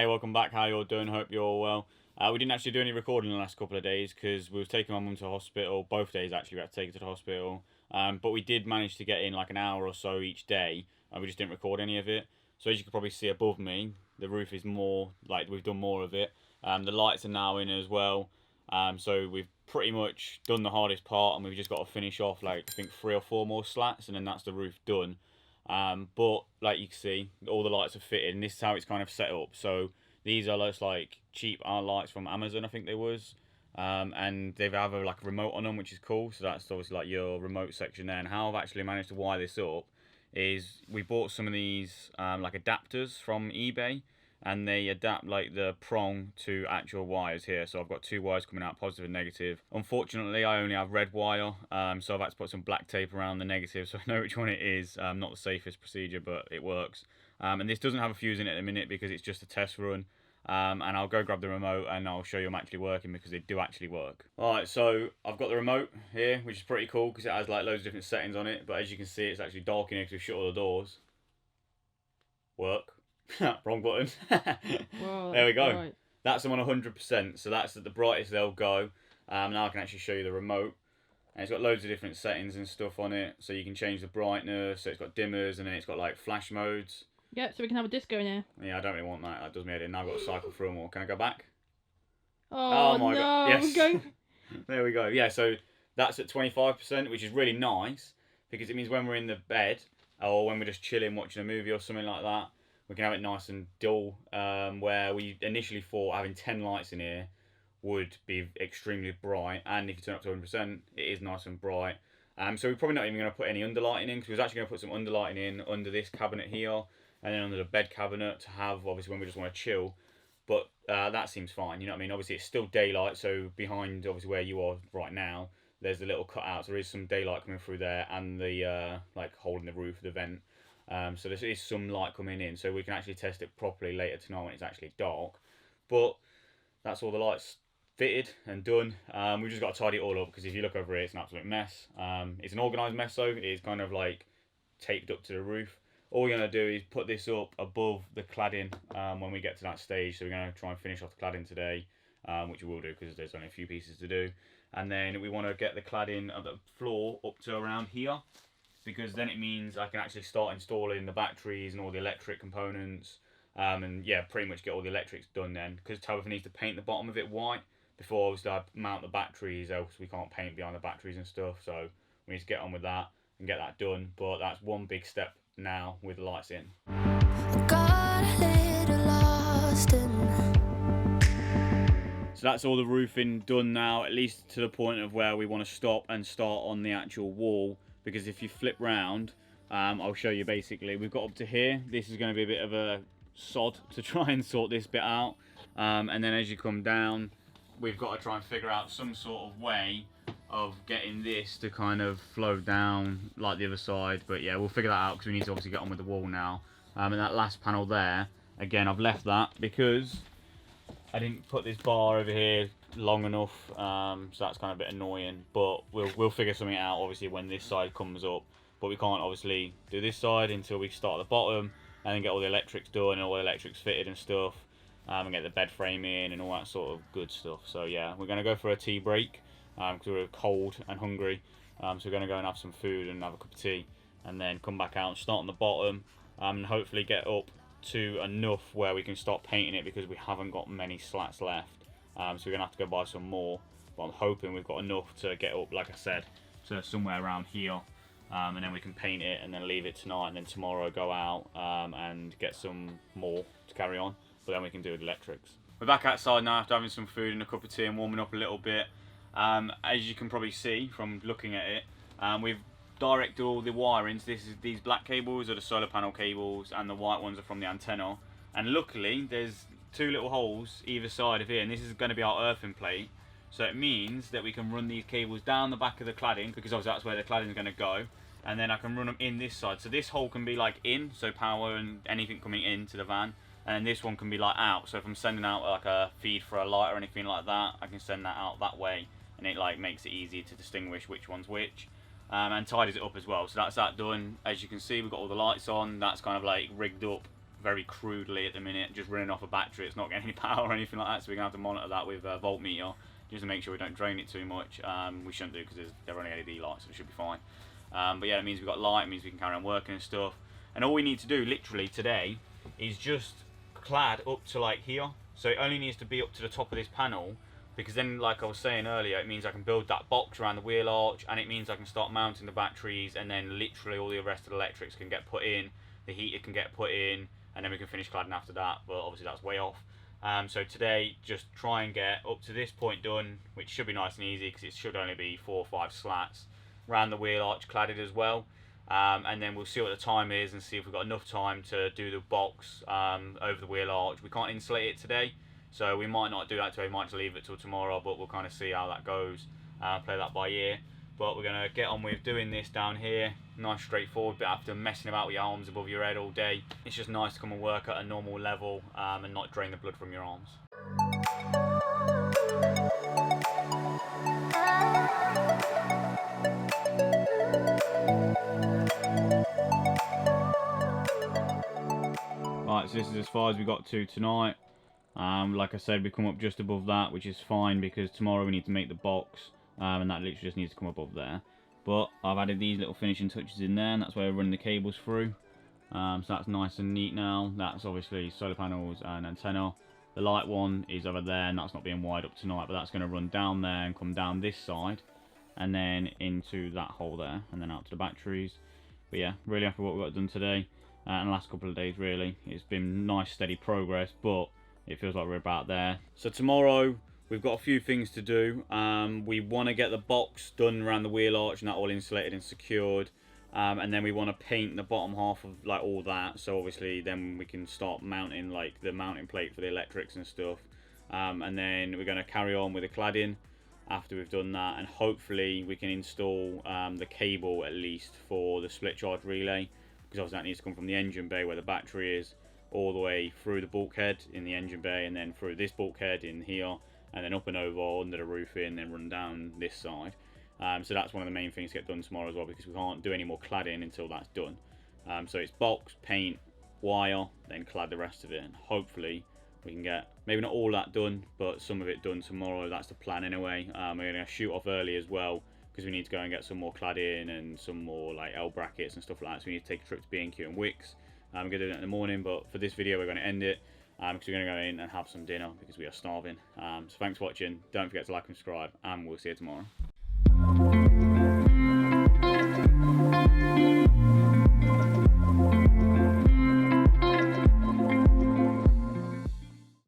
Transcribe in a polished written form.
Hey, welcome back. How you all doing? Hope you're all well. We didn't actually do any recording the last couple of days because we was taking my mum to the hospital. Both days actually, we had to take her to the hospital. But we did manage to get in like an hour or so each day, and we just didn't record any of it. So as you can probably see above me, the roof is more like we've done more of it. The lights are now in as well. So we've pretty much done the hardest part, and we've just got to finish off like I think 3 or 4 more slats, and then that's the roof done. But like you can see, all the lights are fitted, and this is how it's kind of set up. So these are just like cheap lights from Amazon, I think they was, and they have like a remote on them, which is cool. So that's obviously like your remote section there. And how I've actually managed to wire this up is we bought some of these like adapters from eBay, and they adapt like the prong to actual wires here. So I've got 2 wires coming out, positive and negative. Unfortunately, I only have red wire, so I've had to put some black tape around the negative so I know which one it is. Not the safest procedure, but it works. And this doesn't have a fuse in it at the minute because it's just a test run. And I'll go grab the remote and I'll show you them actually working because they do actually work. Alright, so I've got the remote here, which is pretty cool because it has like loads of different settings on it. But as you can see, it's actually dark in here because we've shut all the doors. Work. Wrong button. Whoa, there we go. right. That's them on 100%, so that's at the brightest they'll go. Now I can actually show you the remote. And it's got loads of different settings and stuff on it, so you can change the brightness. So it's got dimmers, and then it's got like flash modes. Yeah, so we can have a disco in here. Yeah, I don't really want that. That does me head in. Now I've got to cycle through them all. Can I go back? Oh, my no, god! Yes. Go. There we go. Yeah, so that's at 25%, which is really nice because it means when we're in the bed or when we're just chilling watching a movie or something like that, we can have it nice and dull. Where we initially thought having 10 lights in here would be extremely bright, and if you turn up to 100%, it is nice and bright. So we're probably not even going to put any underlighting in because we was actually going to put some underlighting in under this cabinet here and then under the bed cabinet to have obviously when we just want to chill. But that seems fine, you know what I mean? Obviously it's still daylight, so behind obviously where you are right now, there's the little cutout. So there is some daylight coming through there and the like hole in the roof of the vent. So there is some light coming in, so we can actually test it properly later tonight when it's actually dark. But that's all the lights fitted and done. We've just got to tidy it all up because if you look over here, it's an absolute mess. It's an organised mess though. It is kind of like taped up to the roof. All we're going to do is put this up above the cladding when we get to that stage. So we're going to try and finish off the cladding today, which we will do because there's only a few pieces to do. And then we want to get the cladding of the floor up to around here, because then it means I can actually start installing the batteries and all the electric components, and yeah, pretty much get all the electrics done then, because Tabitha needs to paint the bottom of it white before obviously I mount the batteries, else we can't paint behind the batteries and stuff, so we need to get on with that and get that done. But that's one big step now with the lights in. So that's all the roofing done now, at least to the point of where we want to stop and start on the actual wall. Because if you flip round, I'll show you basically. We've got up to here. This is going to be a bit of a sod to try and sort this bit out. And then as you come down, we've got to try and figure out some sort of way of getting this to kind of flow down like the other side. But yeah, we'll figure that out because we need to obviously get on with the wall now. And that last panel there, again, I've left that because I didn't put this bar over here long enough, so that's kind of a bit annoying, but we'll figure something out obviously when this side comes up. But we can't obviously do this side until we start at the bottom and then get all the electrics done and all the electrics fitted and stuff, and get the bed frame in and all that sort of good stuff. So yeah, we're going to go for a tea break because we're cold and hungry, so we're going to go and have some food and have a cup of tea and then come back out and start on the bottom, and hopefully get up to enough where we can start painting it because we haven't got many slats left. So we're going to have to go buy some more, but I'm hoping we've got enough to get up, like I said, to somewhere around here, and then we can paint it and then leave it tonight, and then tomorrow go out and get some more to carry on, but then we can do the electrics. We're back outside now after having some food and a cup of tea and warming up a little bit. As you can probably see from looking at it, we've directed all the wirings. These black cables are the solar panel cables and the white ones are from the antenna, and luckily there's 2 little holes either side of here, and this is going to be our earthing plate, so it means that we can run these cables down the back of the cladding, because obviously that's where the cladding is going to go, and then I can run them in this side. So this hole can be like in, so power and anything coming into the van, and then this one can be like out, so if I'm sending out like a feed for a light or anything like that, I can send that out that way, and it like makes it easy to distinguish which one's which. And tidies it up as well. So that's that done. As you can see, we've got all the lights on. That's kind of like rigged up very crudely at the minute, just running off a battery. It's not getting any power or anything like that, so we're going to have to monitor that with a voltmeter just to make sure we don't drain it too much. We shouldn't do, because they're only LED lights, so it should be fine. But yeah, it means we've got light, it means we can carry on working and stuff. And all we need to do literally today is just clad up to like here. So it only needs to be up to the top of this panel, because then, like I was saying earlier, it means I can build that box around the wheel arch, and it means I can start mounting the batteries, and then literally all the rest of the electrics can get put in, the heater can get put in, and then we can finish cladding after that. But obviously that's way off. So today, just try and get up to this point done, which should be nice and easy, because it should only be 4 or 5 slats around the wheel arch cladded as well. And then we'll see what the time is and see if we've got enough time to do the box over the wheel arch. We can't insulate it today, so we might not do that today. We might just leave it till tomorrow, but we'll kind of see how that goes. Play that by ear. But we're going to get on with doing this down here. Nice, straightforward, but after messing about with your arms above your head all day, it's just nice to come and work at a normal level and not drain the blood from your arms. Right, so this is as far as we got to tonight. Like I said, we come up just above that, which is fine, because tomorrow we need to make the box, and that literally just needs to come above there. But I've added these little finishing touches in there, and that's where we're running the cables through. So that's nice and neat now. That's obviously solar panels and antenna. The light one is over there, and that's not being wired up tonight, but that's going to run down there and come down this side, and then into that hole there, and then out to the batteries. But yeah, really happy with what we got done today. And the last couple of days, really, it's been nice steady progress, but it feels like we're about there. So tomorrow we've got a few things to do. We want to get the box done around the wheel arch and that all insulated and secured, and then we want to paint the bottom half of like all that, so obviously then we can start mounting like the mounting plate for the electrics and stuff. And then we're going to carry on with the cladding after we've done that, and hopefully we can install the cable at least for the split charge relay, because obviously that needs to come from the engine bay where the battery is, all the way through the bulkhead in the engine bay, and then through this bulkhead in here, and then up and over under the roofing, and then run down this side. So that's one of the main things to get done tomorrow as well, because we can't do any more cladding until that's done. So it's box, paint, wire, then clad the rest of it, and hopefully we can get maybe not all that done, but some of it done tomorrow. That's the plan anyway. We're going to shoot off early as well, because we need to go and get some more cladding and some more like L brackets and stuff like that. So we need to take a trip to B&Q and Wicks. We're going to do that in the morning, but for this video we're going to end it, because we're going to go in and have some dinner because we are starving. So thanks for watching. Don't forget to like and subscribe, and we'll see you tomorrow.